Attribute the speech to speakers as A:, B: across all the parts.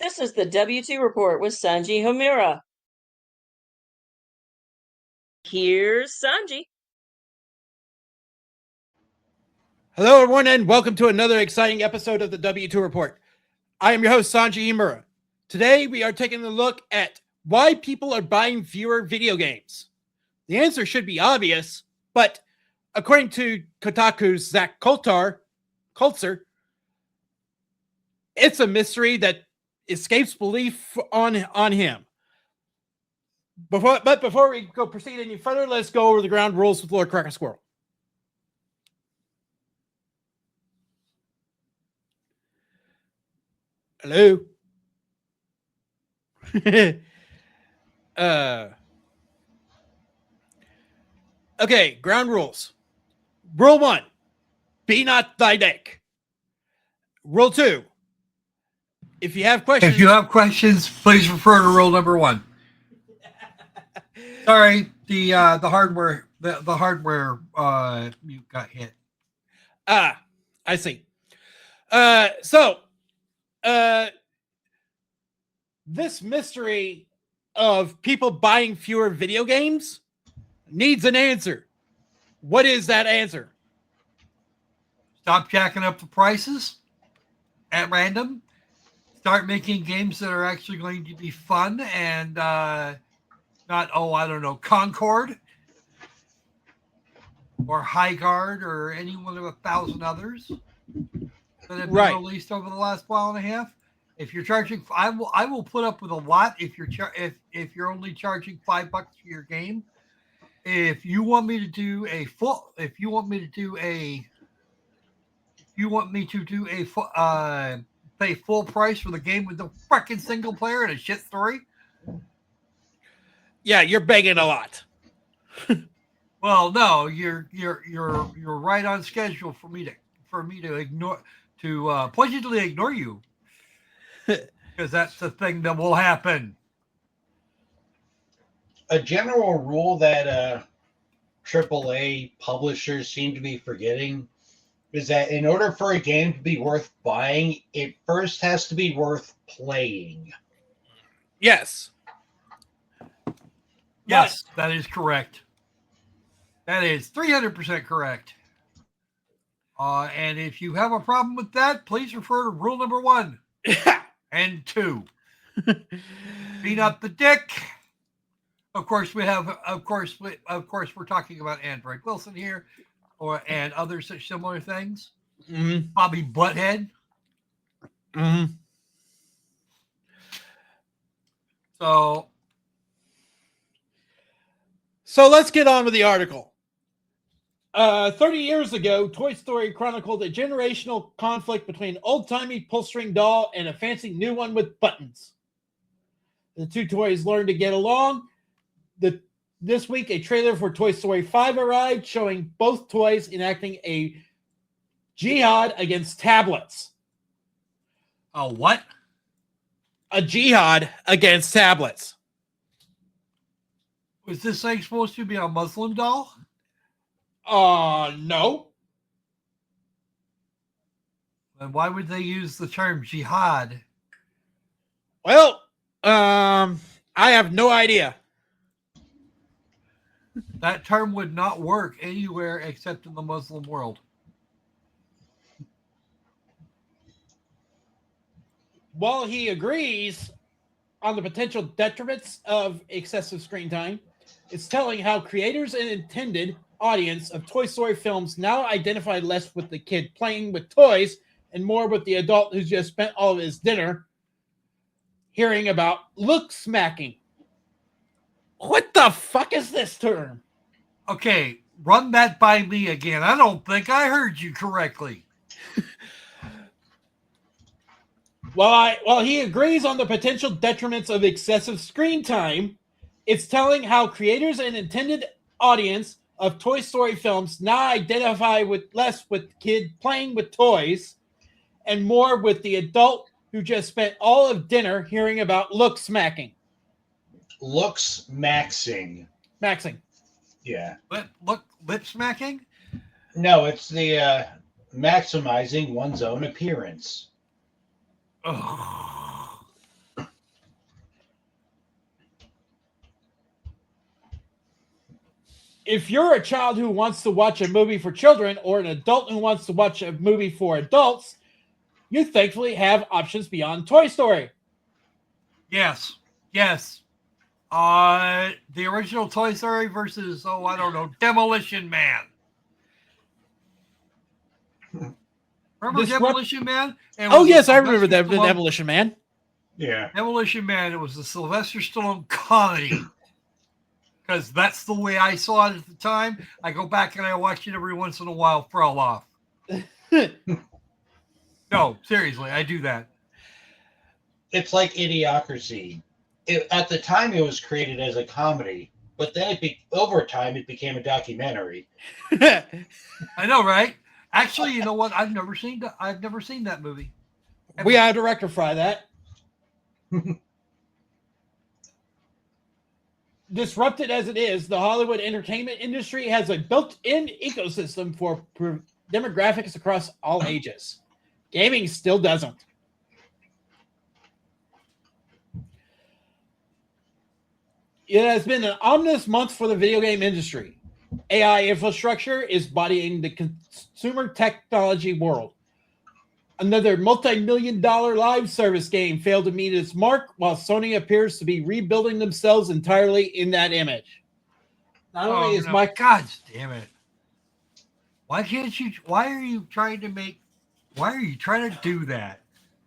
A: This is the W2 Report with Sanji Himura. Here's Sanji.
B: Hello, everyone, and welcome to another exciting episode of the W2 Report. I am your host, Sanji Himura. Today, we are taking a look at why people are buying fewer video games. The answer should be obvious, but according to Kotaku's Zach Coulter, it's a mystery that escapes belief on him. Before we proceed any further, let's go over the ground rules with Lord Crocosquirrel. Hello. Okay, ground rules. Rule 1, be not thy dick. Rule 2, if you have questions,
C: please refer to rule number 1. Sorry, the hardware mute got hit.
B: I see. This mystery of people buying fewer video games needs an answer. What is that answer?
C: Stop jacking up the prices at random. Start making games that are actually going to be fun and not, Concord or High Guard or any one of 1,000 others that have been released over the last while and a half. If you're charging, I will put up with a lot if you're only charging $5 for your game. If you want me to do pay full price for the game with the fucking single player and a shit story.
B: Yeah, you're begging a lot.
C: Well, no, you're right on schedule for me to positively ignore you, because that's the thing that will happen.
D: A general rule that AAA publishers seem to be forgetting is that in order for a game to be worth buying, it first has to be worth playing.
B: Yes.
C: Yes, that is correct. That is 300% correct. And if you have a problem with that, please refer to rule number 1 and 2. Beat up the dick. Of course, we're talking about Android Wilson here, and other such similar things.
B: Mm-hmm.
C: Bobby Butthead.
B: Mm-hmm. So let's get on with the article. 30 years ago, Toy Story chronicled a generational conflict between an old-timey pull-string doll and a fancy new one with buttons. The two toys learned to get along. This week, a trailer for Toy Story 5 arrived, showing both toys enacting a jihad against tablets.
C: A what?
B: A jihad against tablets.
C: Was this thing supposed to be a Muslim doll?
B: No.
C: Then why would they use the term jihad?
B: Well, I have no idea.
C: That term would not work anywhere except in the Muslim world.
B: While he agrees on the potential detriments of excessive screen time, it's telling how creators and intended audience of Toy Story films now identify less with the kid playing with toys and more with the adult who's just spent all of his dinner hearing about look smacking. What the fuck is this term?
C: Okay, run that by me again. I don't think I heard you correctly.
B: While he agrees on the potential detriments of excessive screen time, it's telling how creators and intended audience of Toy Story films now identify less with the kid playing with toys and more with the adult who just spent all of dinner hearing about look smacking.
D: Looks maxing.
B: Maxing.
D: Yeah.
C: Lip smacking?
D: No, it's the maximizing one's own appearance.
C: Oh.
B: if you're a child who wants to watch a movie for children or an adult who wants to watch a movie for adults, you thankfully have options beyond Toy Story.
C: Yes. The original Toy Story versus, I don't know, Demolition Man. Remember Demolition Man?
B: Yes, I remember that. The Demolition Man.
D: Yeah.
C: Demolition Man. It was a Sylvester Stallone comedy. Because that's the way I saw it at the time. I go back and I watch it every once in a while, fall off. No, seriously, I do that.
D: It's like Idiocracy. At the time, it was created as a comedy, but then over time, it became a documentary.
C: I know, right? Actually, you know what? I've never seen that movie.
B: We had to rectify that. Disrupted as it is, the Hollywood entertainment industry has a built-in ecosystem for demographics across all ages. Gaming still doesn't. It has been an ominous month for the video game industry. AI infrastructure is bodying the consumer technology world. Another multi-million-dollar live service game failed to meet its mark, while Sony appears to be rebuilding themselves entirely in that image. Not only is
C: God damn it! Why are you trying to do that?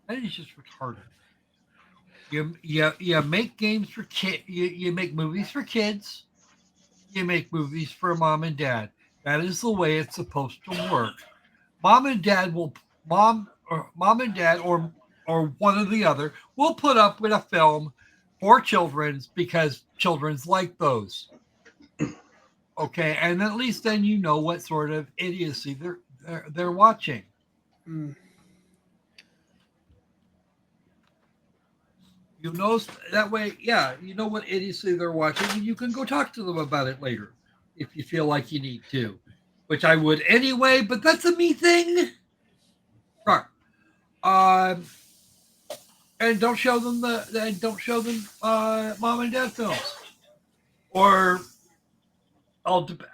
C: That is just retarded. You make games for kids. You make movies for kids. You make movies for mom and dad. That is the way it's supposed to work. Mom and dad, or one or the other, will put up with a film for children's because children's like those. Okay, and at least then you know what sort of idiocy they're watching.
B: Mm.
C: You know that way, yeah. You know what idiocy they're watching, and you can go talk to them about it later if you feel like you need to, which I would anyway. But that's a me thing, right? And don't show them mom and dad films, or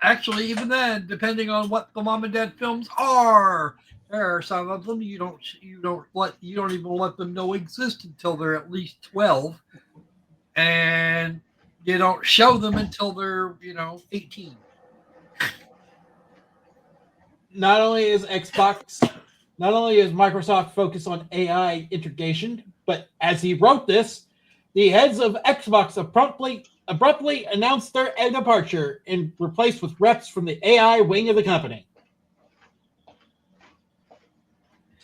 C: actually even then, depending on what the mom and dad films are. There are some of them you don't even let them know exist until they're at least 12, and you don't show them until they're 18.
B: Not only is Microsoft focused on AI integration, but as he wrote this, the heads of Xbox abruptly announced their departure and replaced with reps from the AI wing of the company.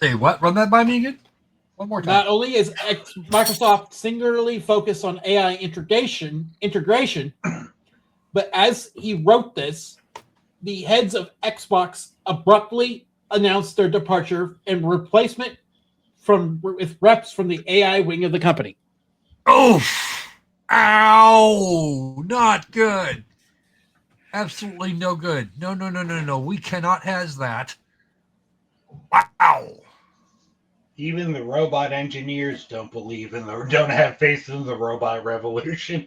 C: Say what? Run that by me again? One more time.
B: Not only is Microsoft singularly focused on AI integration, but as he wrote this, the heads of Xbox abruptly announced their departure and replacement with reps from the AI wing of the company.
C: Oh, ow! Not good. Absolutely no good. No. We cannot have that. Wow.
D: Even the robot engineers don't have faith in the robot revolution.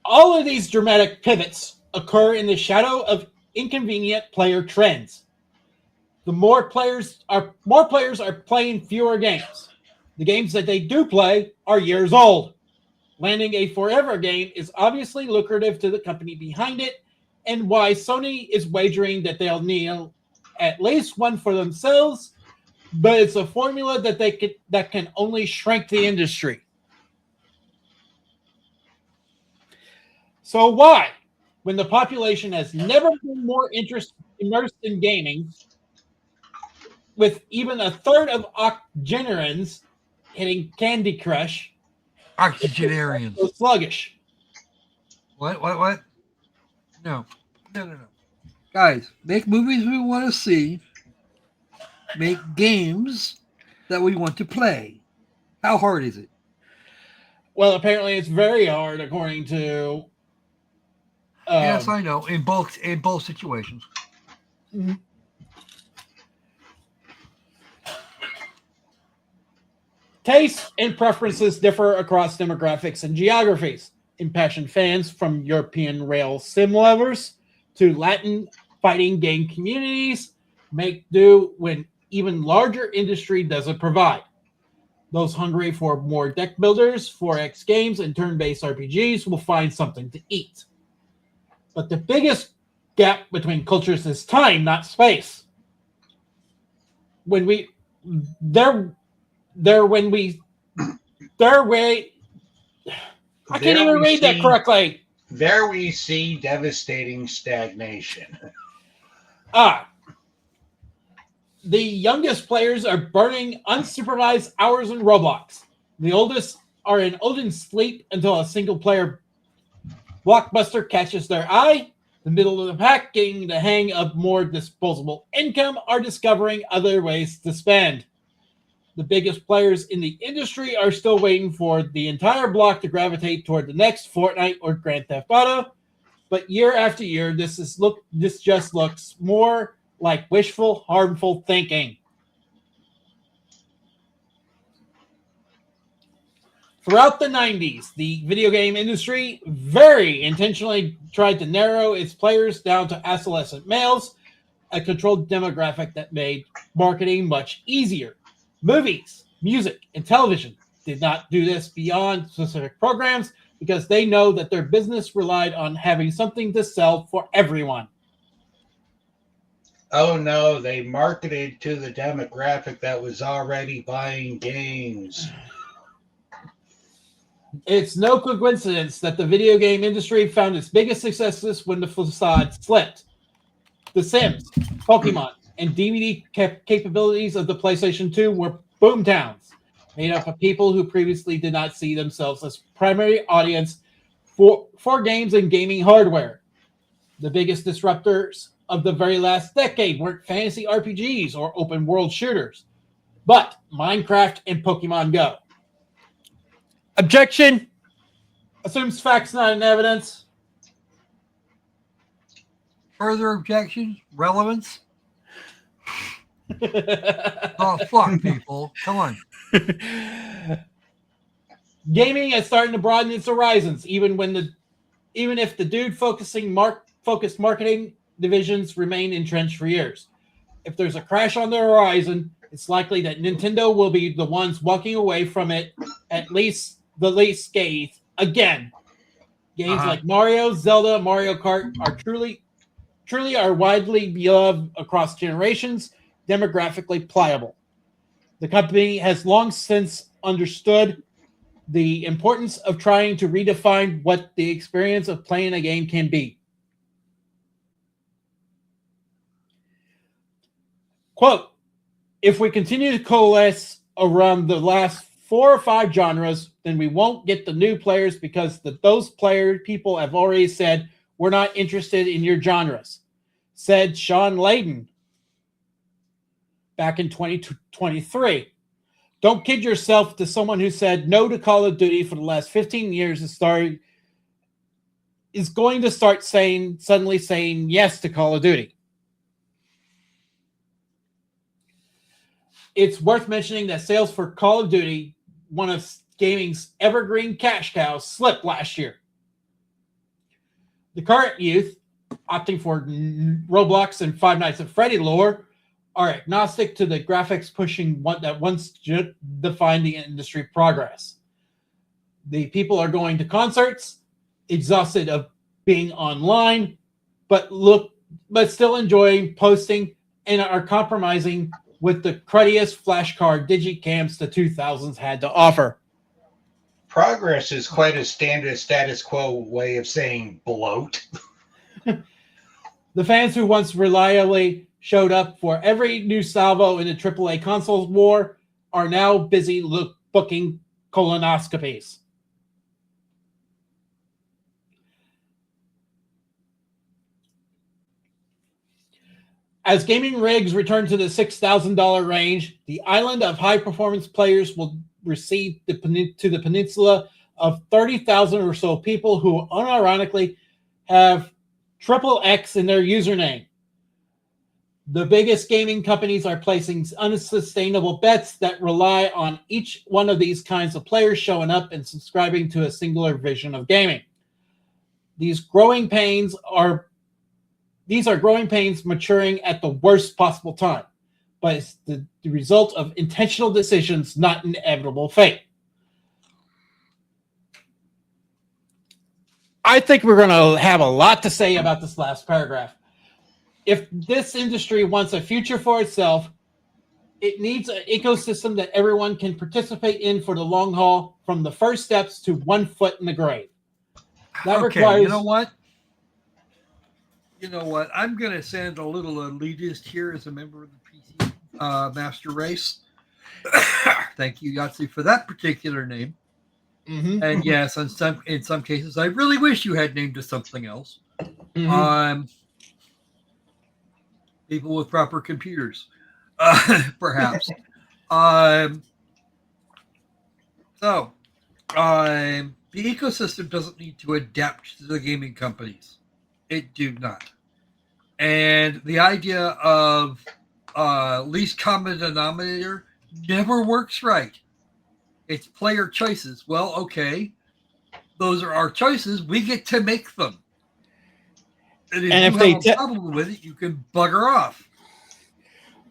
B: All of these dramatic pivots occur in the shadow of inconvenient player trends. The more players are playing fewer games. The games that they do play are years old. Landing a forever game is obviously lucrative to the company behind it, and why Sony is wagering that they'll need at least one for themselves, but it's a formula that can only shrink the industry. So why, when the population has never been more immersed in gaming, with even a third of octogenarians hitting Candy Crush,
C: octogenarians
B: so sluggish?
C: What? No. Guys, make movies we want to see. Make games that we want to play. How hard is it?
B: Well, apparently it's very hard, according to.
C: Yes, I know. In both situations.
B: Mm-hmm. Tastes and preferences differ across demographics and geographies. Impassioned fans from European rail sim lovers to Latin fighting game communities make do when even larger industry doesn't provide. Those hungry for more deck builders, 4X games, and turn-based RPGs will find something to eat. But the biggest gap between cultures is time, not space. When we I can't even read that correctly.
D: There we see devastating stagnation.
B: The youngest players are burning unsupervised hours in Roblox. The oldest are in Odin sleep until a single-player blockbuster catches their eye. The middle of the pack, getting the hang of more disposable income, are discovering other ways to spend. The biggest players in the industry are still waiting for the entire block to gravitate toward the next Fortnite or Grand Theft Auto. But year after year, this just looks more like wishful, harmful thinking. Throughout the 90s, the video game industry very intentionally tried to narrow its players down to adolescent males, a controlled demographic that made marketing much easier. Movies, music, and television did not do this beyond specific programs because they know that their business relied on having something to sell for everyone.
D: Oh no, they marketed to the demographic that was already buying games.
B: It's no coincidence that the video game industry found its biggest successes when the facade slipped. The Sims, Pokemon, and DVD capabilities of the PlayStation 2 were boomtowns, made up of people who previously did not see themselves as primary audience for games and gaming hardware. The biggest disruptors of the very last decade weren't fantasy RPGs or open world shooters, but Minecraft and Pokemon Go. Objection. Assumes facts, not in evidence.
C: Further objections? Relevance? Oh, fuck, people. Come on.
B: Gaming is starting to broaden its horizons, even if the dude focused marketing divisions remain entrenched for years. If there's a crash on the horizon, it's likely that Nintendo will be the ones walking away from it, at least the least scathed again. Games like Mario, Zelda, Mario Kart are truly are widely beloved across generations, demographically pliable. The company has long since understood the importance of trying to redefine what the experience of playing a game can be. Quote, if we continue to coalesce around the last 4 or 5 genres, then we won't get the new players because those people have already said, we're not interested in your genres, said Sean Layden back in 2023. Don't kid yourself to someone who said no to Call of Duty for the last 15 years is going to start suddenly saying yes to Call of Duty. It's worth mentioning that sales for Call of Duty, one of gaming's evergreen cash cows, slipped last year. The current youth, opting for Roblox and Five Nights at Freddy lore, are agnostic to the graphics pushing that once defined the industry progress. The people are going to concerts, exhausted of being online, but still enjoying posting and are compromising with the cruddiest flashcard digicams the 2000s had to offer.
D: Progress is quite a standard status quo way of saying bloat.
B: The fans who once reliably showed up for every new salvo in the AAA consoles war are now busy booking colonoscopies. As gaming rigs return to the $6,000 range, the island of high-performance players will recede to the peninsula of 30,000 or so people who unironically have XXX in their username. The biggest gaming companies are placing unsustainable bets that rely on each one of these kinds of players showing up and subscribing to a singular vision of gaming. These are growing pains maturing at the worst possible time, but it's the result of intentional decisions, not inevitable fate. I think we're going to have a lot to say about this last paragraph. If this industry wants a future for itself, it needs an ecosystem that everyone can participate in for the long haul, from the first steps to 1 foot in the grave. That requires...
C: You know what? I'm going to sound a little elitist here as a member of the PC Master Race. Thank you, Yahtzee, for that particular name.
B: Mm-hmm.
C: And yes, in some cases, I really wish you had named us something else.
B: Mm-hmm.
C: People with proper computers, perhaps. The ecosystem doesn't need to adapt to the gaming companies. It do not. And the idea of least common denominator never works right. It's player choices. Well, okay. Those are our choices. We get to make them. And if you have a problem with it, you can bugger off.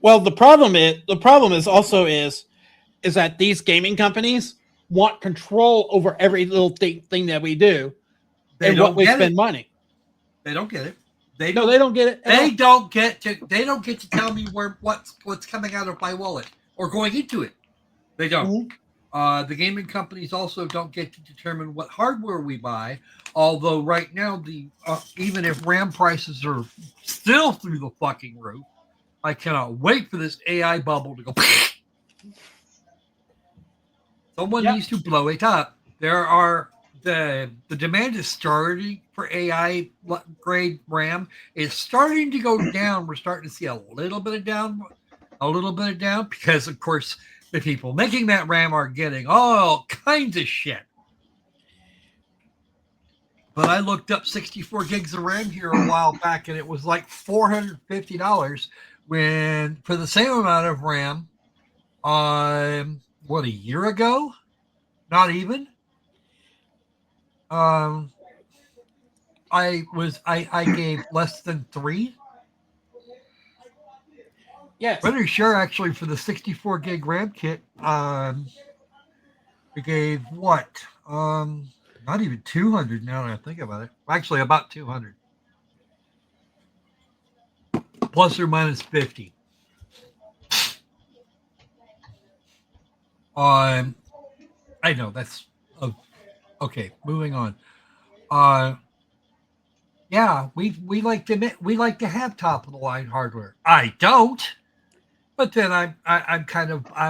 B: Well, the problem is also that these gaming companies want control over every little thing that we do and what we spend money.
C: They don't get it.
B: They don't get it.
C: They don't get to tell me what's coming out of my wallet or going into it. They don't. Mm-hmm. The gaming companies also don't get to determine what hardware we buy. Although right now, even if RAM prices are still through the fucking roof, I cannot wait for this AI bubble to go. Someone needs to blow it up. The demand is starting for AI grade RAM. It's starting to go down. We're starting to see a little bit of down, because of course the people making that RAM are getting all kinds of shit. But I looked up 64 gigs of RAM here a while back, and it was like $450 when for the same amount of RAM. A year ago? Not even. I gave less than 3.
B: Yes.
C: Pretty sure actually for the 64 gig RAM kit, we gave what? Not even 200 now that I think about it. Actually, about 200. Plus or minus 50. I know that's okay. Moving on. Yeah, we like to have top of the line hardware. I don't, but then I'm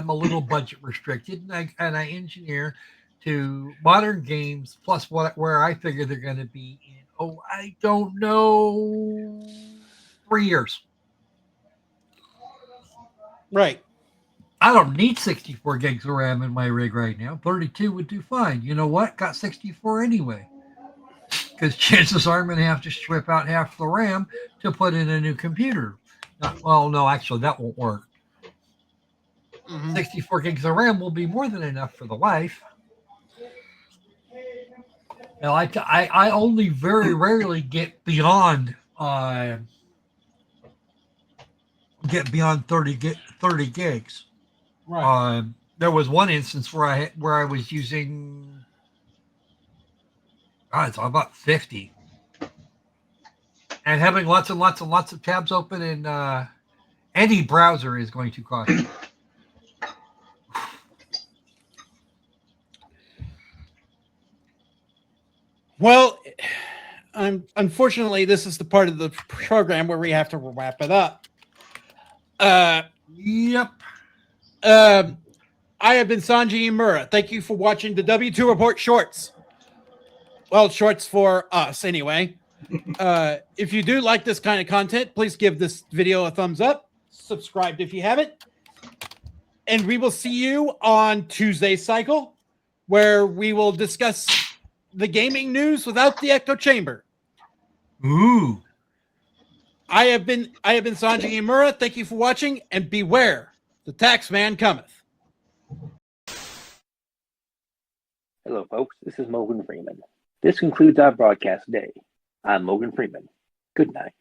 C: a little budget restricted, and I engineer to modern games plus where I figure they're going to be in. I don't know, 3 years.
B: Right.
C: I don't need 64 gigs of RAM in my rig right now. 32 would do fine. You know what? Got 64 anyway. Because chances are I'm going to have to strip out half the RAM to put in a new computer. No, actually, that won't work. Mm-hmm. 64 gigs of RAM will be more than enough for the life. Now, I only very rarely get beyond 30 gigs. Right. There was one instance where I was using, it's about 50, and having lots and lots and lots of tabs open in any browser is going to cost you.
B: Well, unfortunately, this is the part of the program where we have to wrap it up.
C: Yep.
B: I have been Sanji Himura. Thank you for watching the W2 Report Shorts. Well, shorts for us, anyway. If you do like this kind of content, please give this video a thumbs up. Subscribe if you haven't. And we will see you on Tuesday's cycle, where we will discuss the gaming news without the echo chamber.
C: Ooh.
B: I have been Sanji Himura. Thank you for watching, and beware, the tax man cometh.
E: Hello, folks. This is Morgan Freeman. This concludes our broadcast day. I'm Morgan Freeman. Good night.